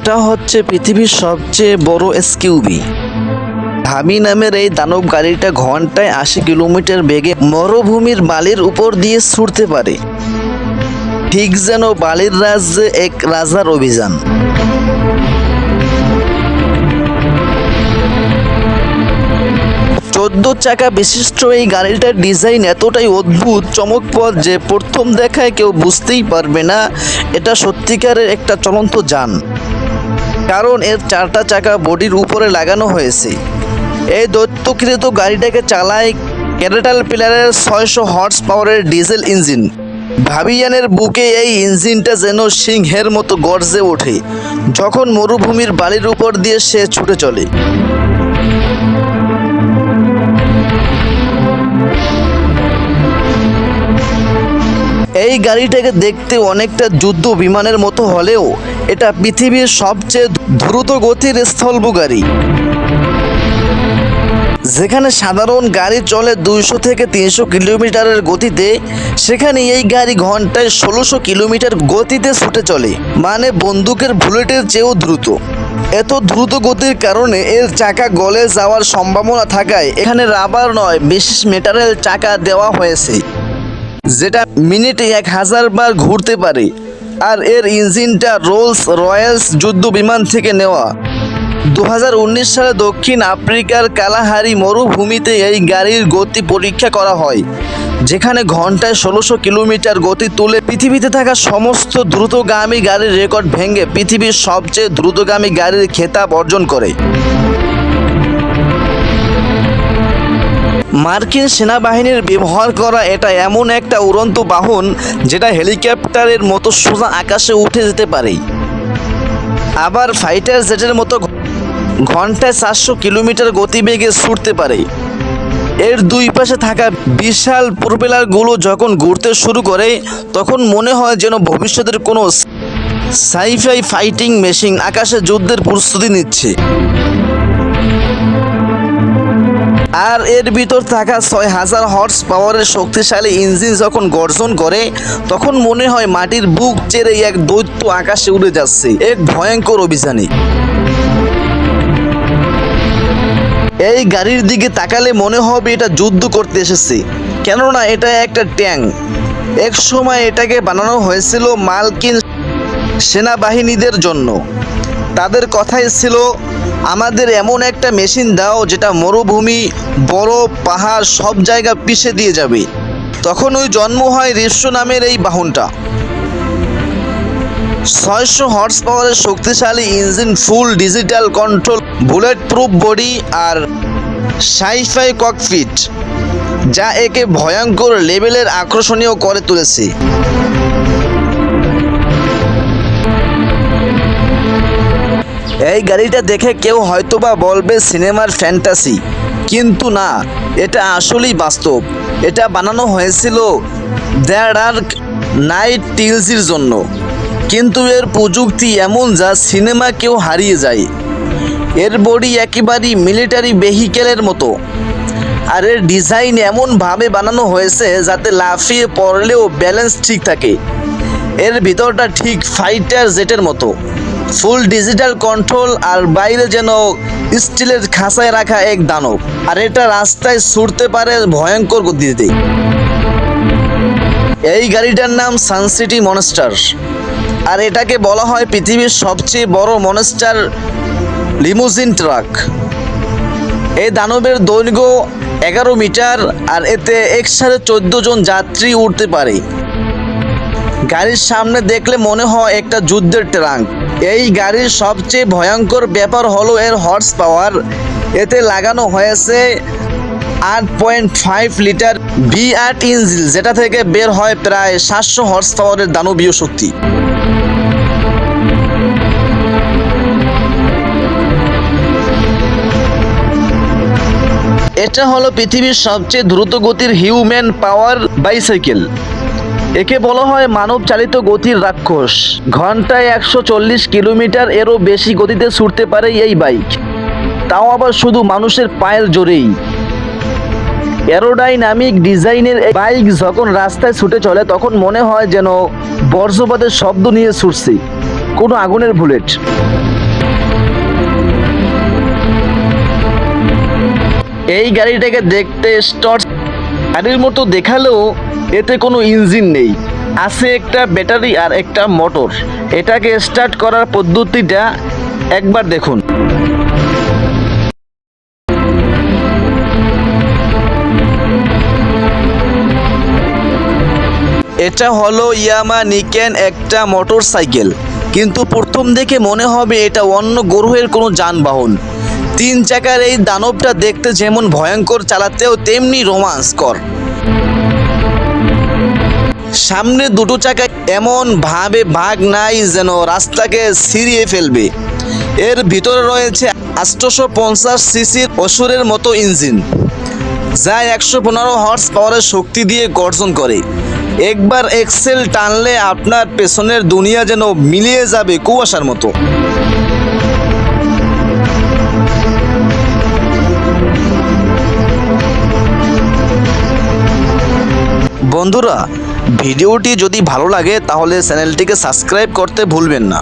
এটা হচ্ছে পৃথিবীর সবচেয়ে বড় এসকিউভি। ধাবি নামের এই দানব গাড়িটা ঘন্টায় ৮০ কিলোমিটার বেগে মরুভূমির বালির উপর দিয়ে ছুটতে পারে, ঠিক যেন বালির রাজ্যে এক রাজার অভিযান। চোদ্দ চাকা বিশিষ্ট এই গাড়িটার ডিজাইন এতটাই অদ্ভুত চমকপ্রদ যে প্রথম দেখায় কেউ বুঝতেই পারবে না এটা সত্যিকারের একটা চলন্ত যান, কারণ এর 4টা চাকা বডির উপরে লাগানো হয়েছে। এই দৈত্যকৃত গাড়িটাকে চালায় ক্যাটারপিলারের 600 হর্স পাওয়ারের ডিজেল ইঞ্জিন। ভাবিয়ানের বুকে এই ইঞ্জিনটা যেন সিংহের মতো গর্জে ওঠে যখন মরুভূমির বালির উপর দিয়ে সে ছুটে চলে। এই গাড়িটাকে দেখতে অনেকটা যুদ্ধ বিমানের মতো হলেও এটা পৃথিবীর সবচেয়ে দ্রুত গতির স্থলভ গাড়ি। যেখানে সাধারণ গাড়ি চলে 200 থেকে 300 কিলোমিটারের গতিতে, সেখানে এই গাড়ি ঘন্টায় 1600 কিলোমিটার গতিতে ছুটে চলে, মানে বন্দুকের বুলেটের চেয়েও দ্রুত। এত দ্রুত গতির কারণে এর চাকা গলে যাওয়ার সম্ভাবনা থাকায় এখানে রাবার নয় বিশেষ মেটালের চাকা দেওয়া হয়েছে, যেটা মিনিটে 1000 বার ঘুরতে পারে। আর এর ইঞ্জিনটা রোলস রয়েলস যুদ্ধ বিমান থেকে নেওয়া। 2019 সালে দক্ষিণ আফ্রিকার কালাহারি মরুভূমিতে এই গাড়ির গতি পরীক্ষা করা হয়, যেখানে ঘন্টায় 1600 কিলোমিটার গতি তুলে পৃথিবীতে থাকা সমস্ত দ্রুতগামী গাড়ির রেকর্ড ভেঙে পৃথিবীর সবচেয়ে দ্রুতগামী গাড়ির খেতাব অর্জন করে। মার্কিন সেনাবাহিনীর ব্যবহার করা এটা এমন একটা উড়ন্ত বাহন যেটা হেলিকপ্টারের মতো সোজা আকাশে উঠে যেতে পারে, আবার ফাইটার জেটের মতো ঘন্টায় 400 কিলোমিটার গতিবেগে ছুটতে পারে। এর দুই পাশে থাকা বিশাল প্রোপেলারগুলো যখন ঘুরতে শুরু করে তখন মনে হয় যেন ভবিষ্যতের কোনো সাইফাই ফাইটিং মেশিন আকাশে যুদ্ধের প্রস্তুতি নিচ্ছে। আর এর ভিতর থাকা 6000 হর্স পাওয়ারের শক্তিশালী ইঞ্জিন যখন গর্জন করে তখন মনে হয় মাটির বুক চেরে এক দৈত্য আকাশে উড়ে যাচ্ছে এক ভয়ঙ্কর অভিযানে। এই গাড়ির দিকে তাকালে মনে হবে এটা যুদ্ধ করতে এসেছে, কেননা এটা একটা ট্যাঙ্ক। এক সময় এটাকে বানানো হয়েছিল মার্কিন সেনাবাহিনীদের জন্য। তাদের কথাই ছিল, আমাদের এমন একটা মেশিন দাও যেটা মরুভূমি, বরফ, পাহাড় সব জায়গা পিষে দিয়ে যাবে। তখন ওই জন্ম হয় রিপসো নামের এই বাহনটা। 600 হর্স পাওয়ারের শক্তিশালী engine, full digital control, bullet proof body আর সাইফাই ককপিট, যা একে ভয়ঙ্কর লেভেলের আকর্ষণীয় করে তুলেছে। এই গাড়িটা দেখে কেউ হয়তোবা বলবে সিনেমার ফ্যান্টাসি, কিন্তু না, এটা আসলেই বাস্তব। এটা বানানো হয়েছিল দ্য ডার্ক নাইট টিলসির জন্য, কিন্তু এর প্রযুক্তি এমন যা সিনেমাকেও হারিয়ে যায়। এর বডি একেবারেই মিলিটারি ভেহিকেলের মতো, আর এর ডিজাইন এমনভাবে বানানো হয়েছে যাতে লাফিয়ে পড়লেও ব্যালেন্স ঠিক থাকে। এর ভিতরটা ঠিক ফাইটার জেটের মতো, ফুল ডিজিটাল কন্ট্রোল, আর বাইরে যেন স্টিলের খাঁচায় রাখা এক দানব। আর এটা রাস্তায় ছুটতে পারে ভয়ঙ্কর গতিতে। এই গাড়িটার নাম সানসিটি মনস্টার, আর এটাকে বলা হয় পৃথিবীর সবচেয়ে বড় মনস্টার লিমুজিন ট্রাক। এই দানবের দৈর্ঘ্য 11 মিটার, আর এতে একসাথে 14 জন যাত্রী উঠতে পারে। গাড়ির সামনে দেখলে মনে হয় একটা যুদ্ধের ট্রাঙ্ক। এই গাড়ির সবচেয়ে ভয়ঙ্কর ব্যাপার হলো এর হর্স পাওয়ার। এতে লাগানো হয়েছে 8.5 লিটার V8 ইঞ্জিন, যেটা থেকে বের হয় প্রায় 700 হর্স পাওয়ারের দানবীয় শক্তি। এটা হলো পৃথিবীর সবচেয়ে দ্রুত গতির হিউম্যান পাওয়ার বাইসাইকেল। একে বলা হয় মানব চালিত গতির রাক্ষস। ঘন্টায় 140 কিলোমিটার এরও বেশি গতিতে ছুটতে পারে এই বাইক, তাও আবার শুধু মানুষের পায়ের জোরেই। এরোডাইনামিক ডিজাইনের এই বাইক যখন রাস্তায় ছুটে চলে তখন মনে হয় যেন বজ্রপাতের শব্দ নিয়ে ছুটছে কোনো আগুনের বুলেট। এই গাড়িটাকে দেখতে স্টট গাড়ির মতো দেখালেও এতে কোনো ইঞ্জিন নেই, আছে একটা ব্যাটারি আর একটা মোটর। এটাকে স্টার্ট করার পদ্ধতিটা একবার দেখুন। এটা হলো ইয়ামা নিকেন একটা মোটর সাইকেল, কিন্তু প্রথম দেখে মনে হবে এটা অন্য গ্রহের কোনো যানবাহন। 3 চাকার এই দানবটা দেখতে যেমন ভয়ঙ্কর, চালাতেও তেমনি রোমাঞ্চকর। সামনে দুটো চাকা এমন ভাবে ভাগ নাই যেন রাস্তাকে ছিঁড়িয়ে ফেলবে। এর ভিতরে রয়েছে 850 সিসির অসুরের মতো ইঞ্জিন, যা 115 হর্স পাওয়ারের শক্তি দিয়ে গর্জন করে। একবার এক্সেল টানলে আপনার পেছনের দুনিয়া যেন মিলিয়ে যাবে কুয়াশার মতো। বন্ধুরা, ভিডিওটি যদি ভালো লাগে তাহলে চ্যানেলটিকে সাবস্ক্রাইব করতে ভুলবেন না।